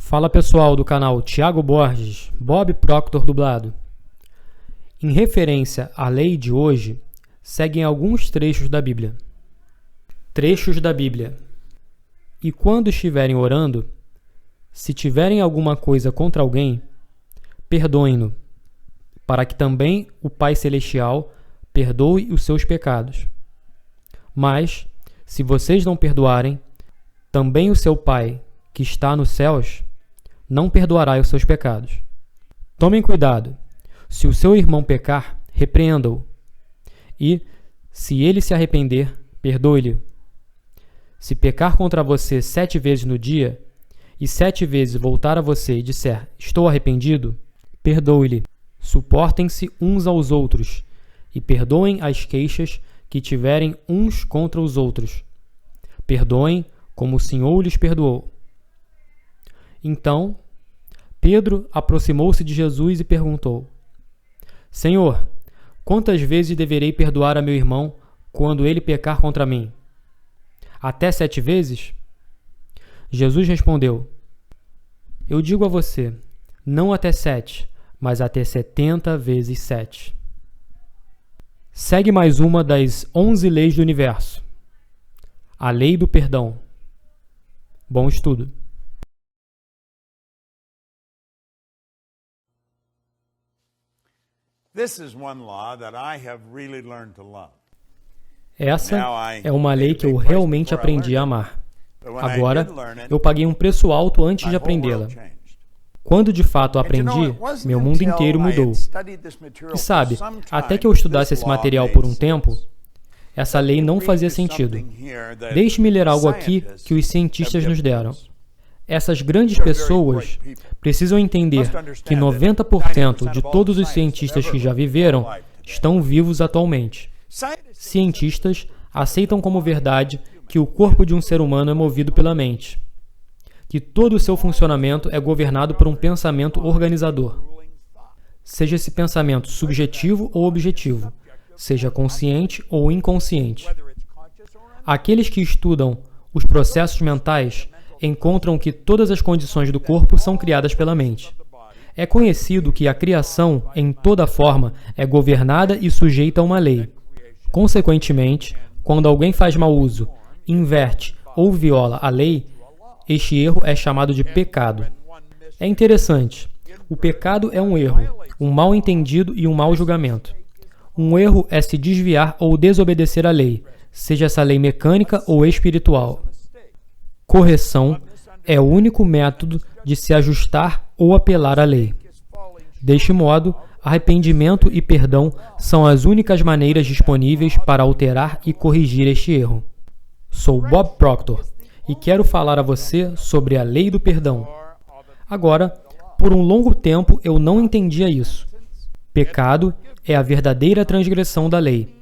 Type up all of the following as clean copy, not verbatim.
Fala pessoal do canal Thiago Borges, Bob Proctor dublado. Em referência à lei de hoje, seguem alguns trechos da Bíblia. Trechos da Bíblia. E quando estiverem orando, se tiverem alguma coisa contra alguém, perdoem-no, para que também o Pai Celestial perdoe os seus pecados. Mas, se vocês não perdoarem, também o seu Pai, que está nos céus, não perdoará os seus pecados. Tomem cuidado. Se o seu irmão pecar, repreenda-o. E, se ele se arrepender, perdoe-lhe. Se pecar contra você 7 vezes no dia, e 7 vezes voltar a você e disser, estou arrependido, perdoe-lhe. Suportem-se uns aos outros, e perdoem as queixas que tiverem uns contra os outros. Perdoem como o Senhor lhes perdoou. Então, Pedro aproximou-se de Jesus e perguntou: Senhor, quantas vezes deverei perdoar a meu irmão quando ele pecar contra mim? Até 7 vezes? Jesus respondeu: Eu digo a você, não até 7, mas até 70 vezes 7. Segue mais uma das 11 leis do universo. A lei do perdão. Bom estudo. Essa é uma lei que eu realmente aprendi a amar. Agora, eu paguei um preço alto antes de aprendê-la. Quando de fato aprendi, meu mundo inteiro mudou. E sabe, até que eu estudasse esse material por um tempo, essa lei não fazia sentido. Deixe-me ler algo aqui que os cientistas nos deram. Essas grandes pessoas precisam entender que 90% de todos os cientistas que já viveram estão vivos atualmente. Cientistas aceitam como verdade que o corpo de um ser humano é movido pela mente, que todo o seu funcionamento é governado por um pensamento organizador. Seja esse pensamento subjetivo ou objetivo, seja consciente ou inconsciente. Aqueles que estudam os processos mentais encontram que todas as condições do corpo são criadas pela mente. É conhecido que a criação, em toda forma, é governada e sujeita a uma lei. Consequentemente, quando alguém faz mau uso, inverte ou viola a lei, este erro é chamado de pecado. É interessante. O pecado é um erro, um mal entendido e um mau julgamento. Um erro é se desviar ou desobedecer à lei, seja essa lei mecânica ou espiritual. Correção é o único método de se ajustar ou apelar à lei. Deste modo, arrependimento e perdão são as únicas maneiras disponíveis para alterar e corrigir este erro. Sou Bob Proctor e quero falar a você sobre a lei do perdão. Agora, por um longo tempo eu não entendia isso. Pecado é a verdadeira transgressão da lei.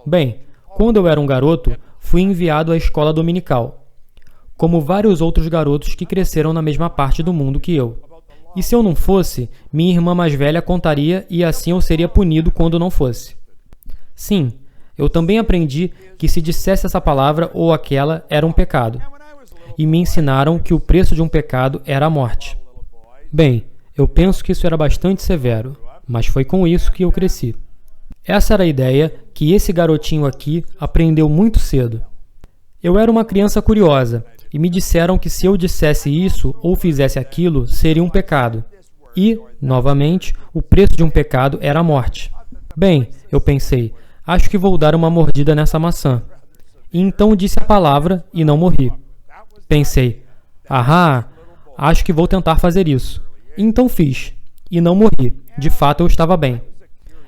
Bem, quando eu era um garoto, fui enviado à escola dominical, como vários outros garotos que cresceram na mesma parte do mundo que eu. E se eu não fosse, minha irmã mais velha contaria e assim eu seria punido quando não fosse. Sim, eu também aprendi que se dissesse essa palavra ou aquela era um pecado. E me ensinaram que o preço de um pecado era a morte. Bem, eu penso que isso era bastante severo, mas foi com isso que eu cresci. Essa era a ideia que esse garotinho aqui aprendeu muito cedo. Eu era uma criança curiosa e me disseram que se eu dissesse isso ou fizesse aquilo, seria um pecado. E, novamente, o preço de um pecado era a morte. Bem, eu pensei, acho que vou dar uma mordida nessa maçã. E então disse a palavra e não morri. Pensei, acho que vou tentar fazer isso. E então fiz. E não morri. De fato, eu estava bem.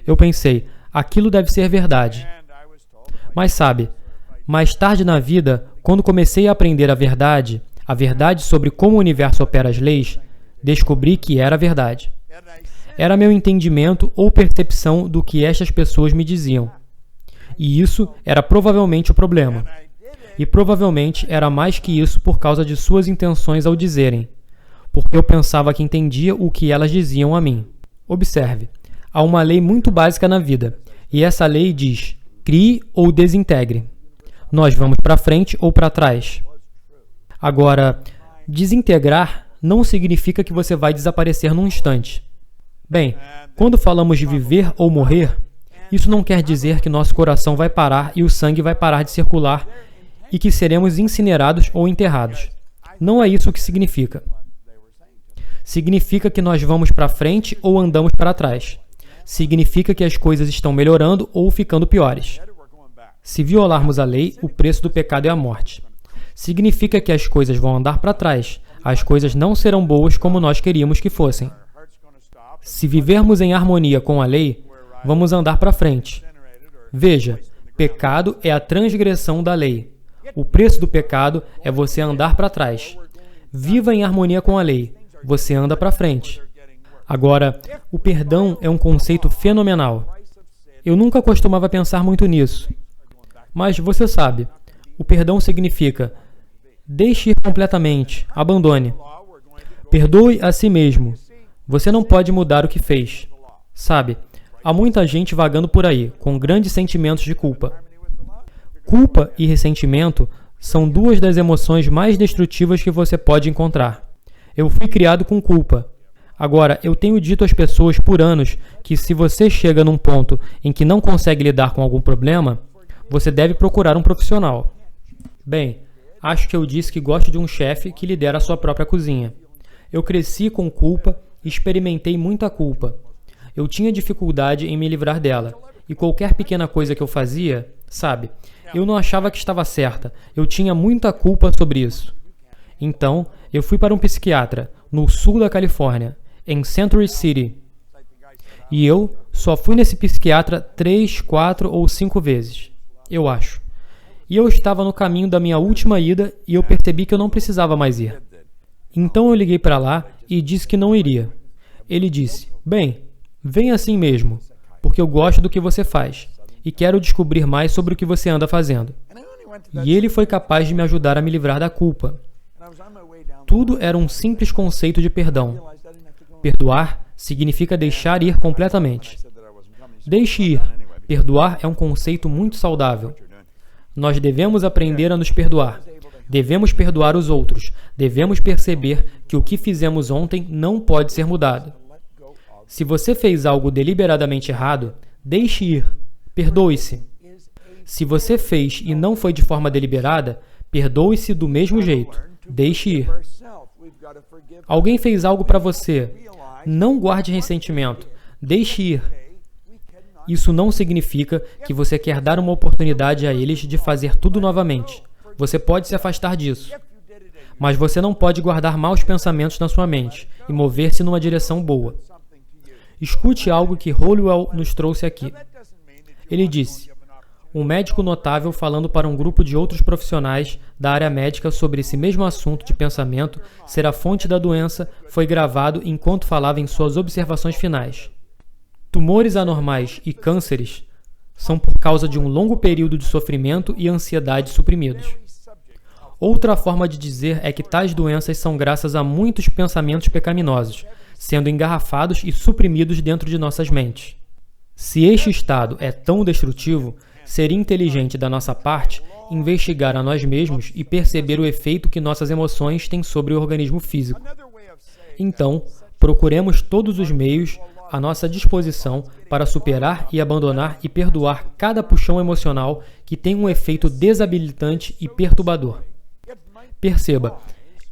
Eu pensei, aquilo deve ser verdade. Mas sabe, mais tarde na vida, quando comecei a aprender a verdade sobre como o universo opera as leis, descobri que era verdade. Era meu entendimento ou percepção do que estas pessoas me diziam. E isso era provavelmente o problema. E provavelmente era mais que isso por causa de suas intenções ao dizerem, porque eu pensava que entendia o que elas diziam a mim. Observe, há uma lei muito básica na vida, e essa lei diz: crie ou desintegre. Nós vamos para frente ou para trás. Agora, desintegrar não significa que você vai desaparecer num instante. Bem, quando falamos de viver ou morrer, isso não quer dizer que nosso coração vai parar e o sangue vai parar de circular e que seremos incinerados ou enterrados. Não é isso que significa. Significa que nós vamos para frente ou andamos para trás. Significa que as coisas estão melhorando ou ficando piores. Se violarmos a lei, o preço do pecado é a morte. Significa que as coisas vão andar para trás. As coisas não serão boas como nós queríamos que fossem. Se vivermos em harmonia com a lei, vamos andar para frente. Veja, pecado é a transgressão da lei. O preço do pecado é você andar para trás. Viva em harmonia com a lei. Você anda para frente. Agora, o perdão é um conceito fenomenal. Eu nunca costumava pensar muito nisso. Mas você sabe, o perdão significa deixe ir completamente, abandone. Perdoe a si mesmo. Você não pode mudar o que fez. Sabe, há muita gente vagando por aí, com grandes sentimentos de culpa. Culpa e ressentimento são duas das emoções mais destrutivas que você pode encontrar. Eu fui criado com culpa. Agora, eu tenho dito às pessoas por anos que se você chega num ponto em que não consegue lidar com algum problema, você deve procurar um profissional. Bem, acho que eu disse que gosto de um chefe que lidera a sua própria cozinha. Eu cresci com culpa e experimentei muita culpa. Eu tinha dificuldade em me livrar dela. E qualquer pequena coisa que eu fazia, sabe, eu não achava que estava certa. Eu tinha muita culpa sobre isso. Então, eu fui para um psiquiatra, no sul da Califórnia, em Century City. E eu só fui nesse psiquiatra 3, 4 ou 5 vezes, eu acho. E eu estava no caminho da minha última ida e eu percebi que eu não precisava mais ir. Então eu liguei para lá e disse que não iria. Ele disse, bem, vem assim mesmo, porque eu gosto do que você faz e quero descobrir mais sobre o que você anda fazendo. E ele foi capaz de me ajudar a me livrar da culpa. Tudo era um simples conceito de perdão. Perdoar significa deixar ir completamente. Deixe ir. Perdoar é um conceito muito saudável. Nós devemos aprender a nos perdoar. Devemos perdoar os outros. Devemos perceber que o que fizemos ontem não pode ser mudado. Se você fez algo deliberadamente errado, deixe ir. Perdoe-se. Se você fez e não foi de forma deliberada, perdoe-se do mesmo jeito. Deixe ir. Alguém fez algo para você. Não guarde ressentimento. Deixe ir. Isso não significa que você quer dar uma oportunidade a eles de fazer tudo novamente. Você pode se afastar disso. Mas você não pode guardar maus pensamentos na sua mente e mover-se numa direção boa. Escute algo que Holwell nos trouxe aqui. Ele disse, um médico notável falando para um grupo de outros profissionais da área médica sobre esse mesmo assunto de pensamento ser a fonte da doença foi gravado enquanto falava em suas observações finais. Tumores anormais e cânceres são por causa de um longo período de sofrimento e ansiedade suprimidos. Outra forma de dizer é que tais doenças são graças a muitos pensamentos pecaminosos, sendo engarrafados e suprimidos dentro de nossas mentes. Se este estado é tão destrutivo, seria inteligente da nossa parte investigar a nós mesmos e perceber o efeito que nossas emoções têm sobre o organismo físico. Então, procuremos todos os meios à nossa disposição para superar e abandonar e perdoar cada puxão emocional que tem um efeito desabilitante e perturbador. Perceba,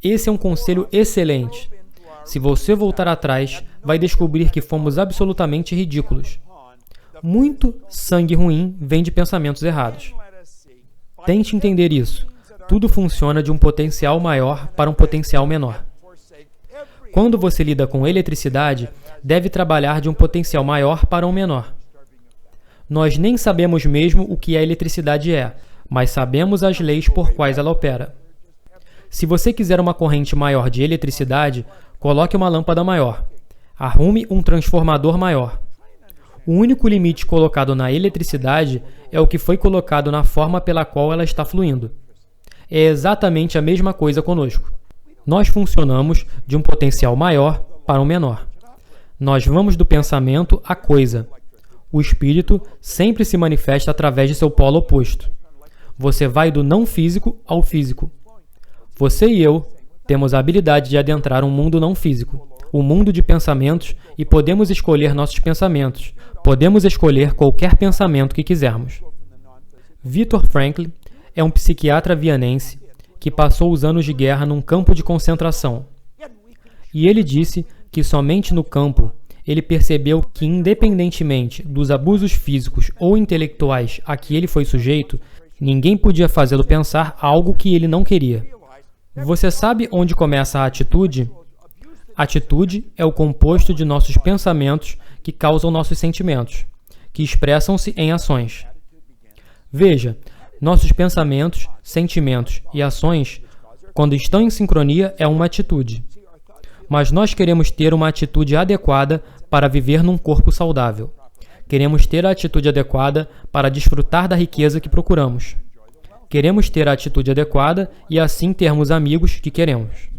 esse é um conselho excelente. Se você voltar atrás, vai descobrir que fomos absolutamente ridículos. Muito sangue ruim vem de pensamentos errados. Tente entender isso. Tudo funciona de um potencial maior para um potencial menor. Quando você lida com eletricidade, deve trabalhar de um potencial maior para um menor. Nós nem sabemos mesmo o que a eletricidade é, mas sabemos as leis por quais ela opera. Se você quiser uma corrente maior de eletricidade, coloque uma lâmpada maior. Arrume um transformador maior. O único limite colocado na eletricidade é o que foi colocado na forma pela qual ela está fluindo. É exatamente a mesma coisa conosco. Nós funcionamos de um potencial maior para um menor. Nós vamos do pensamento à coisa. O espírito sempre se manifesta através de seu polo oposto. Você vai do não físico ao físico. Você e eu Temos a habilidade de adentrar um mundo não físico, o mundo de pensamentos, e podemos escolher nossos pensamentos. Podemos escolher qualquer pensamento que quisermos. Viktor Frankl é um psiquiatra vienense que passou os anos de guerra num campo de concentração. E ele disse que somente no campo ele percebeu que, independentemente dos abusos físicos ou intelectuais a que ele foi sujeito, ninguém podia fazê-lo pensar algo que ele não queria. Você sabe onde começa a atitude? Atitude é o composto de nossos pensamentos que causam nossos sentimentos, que expressam-se em ações. Veja, nossos pensamentos, sentimentos e ações, quando estão em sincronia, é uma atitude. Mas nós queremos ter uma atitude adequada para viver num corpo saudável. Queremos ter a atitude adequada para desfrutar da riqueza que procuramos. Queremos ter a atitude adequada e assim termos amigos que queremos.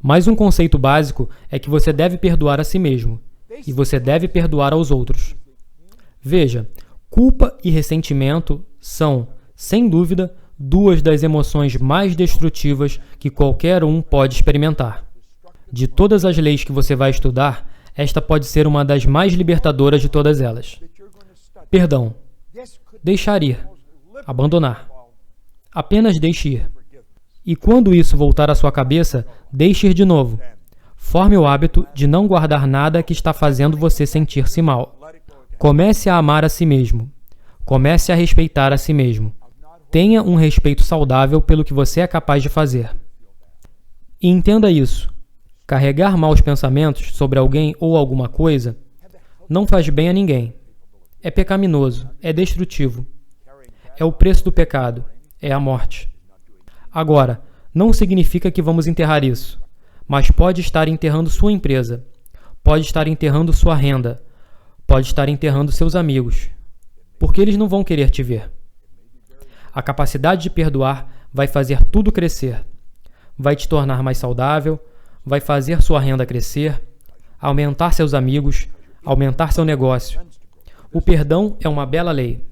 Mas um conceito básico é que você deve perdoar a si mesmo, e você deve perdoar aos outros. Veja, culpa e ressentimento são, sem dúvida, duas das emoções mais destrutivas que qualquer um pode experimentar. De todas as leis que você vai estudar, esta pode ser uma das mais libertadoras de todas elas. Perdão. Deixar ir. Abandonar. Apenas deixe ir. E quando isso voltar à sua cabeça, deixe ir de novo. Forme o hábito de não guardar nada que está fazendo você sentir-se mal. Comece a amar a si mesmo. Comece a respeitar a si mesmo. Tenha um respeito saudável pelo que você é capaz de fazer. E entenda isso. Carregar maus pensamentos sobre alguém ou alguma coisa não faz bem a ninguém. É pecaminoso, é destrutivo. É o preço do pecado, é a morte. Agora, não significa que vamos enterrar isso, mas pode estar enterrando sua empresa, pode estar enterrando sua renda, pode estar enterrando seus amigos, porque eles não vão querer te ver. A capacidade de perdoar vai fazer tudo crescer, vai te tornar mais saudável, vai fazer sua renda crescer, aumentar seus amigos, aumentar seu negócio. O perdão é uma bela lei.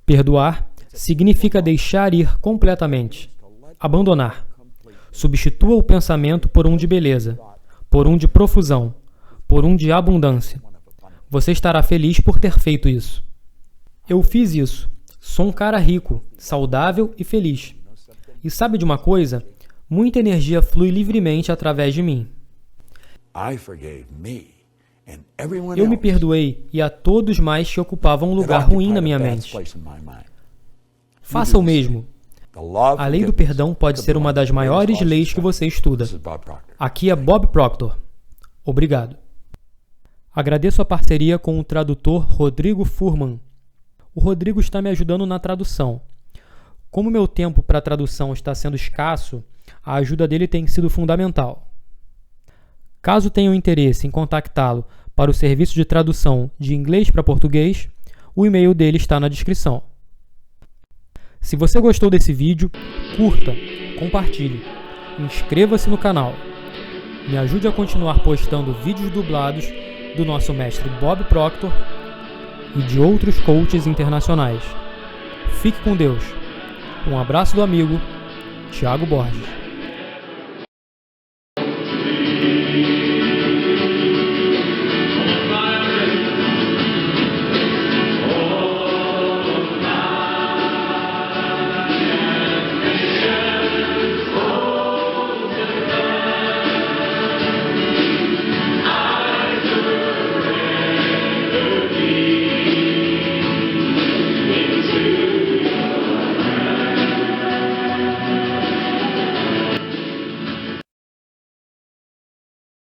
Perdoar significa deixar ir completamente, abandonar. Substitua o pensamento por um de beleza, por um de profusão, por um de abundância. Você estará feliz por ter feito isso. Eu fiz isso. Sou um cara rico, saudável e feliz. E sabe de uma coisa? Muita energia flui livremente através de mim. Eu me perdoei e a todos mais que ocupavam um lugar ruim na minha mente. Faça o mesmo. A lei do perdão pode ser uma das maiores leis que você estuda. Aqui é Bob Proctor. Obrigado. Agradeço a parceria com o tradutor Rodrigo Furman. O Rodrigo está me ajudando na tradução. Como meu tempo para tradução está sendo escasso, a ajuda dele tem sido fundamental. Caso tenham interesse em contactá-lo para o serviço de tradução de inglês para português, o e-mail dele está na descrição. Se você gostou desse vídeo, curta, compartilhe, inscreva-se no canal. Me ajude a continuar postando vídeos dublados do nosso mestre Bob Proctor e de outros coaches internacionais. Fique com Deus. Um abraço do amigo Thiago Borges.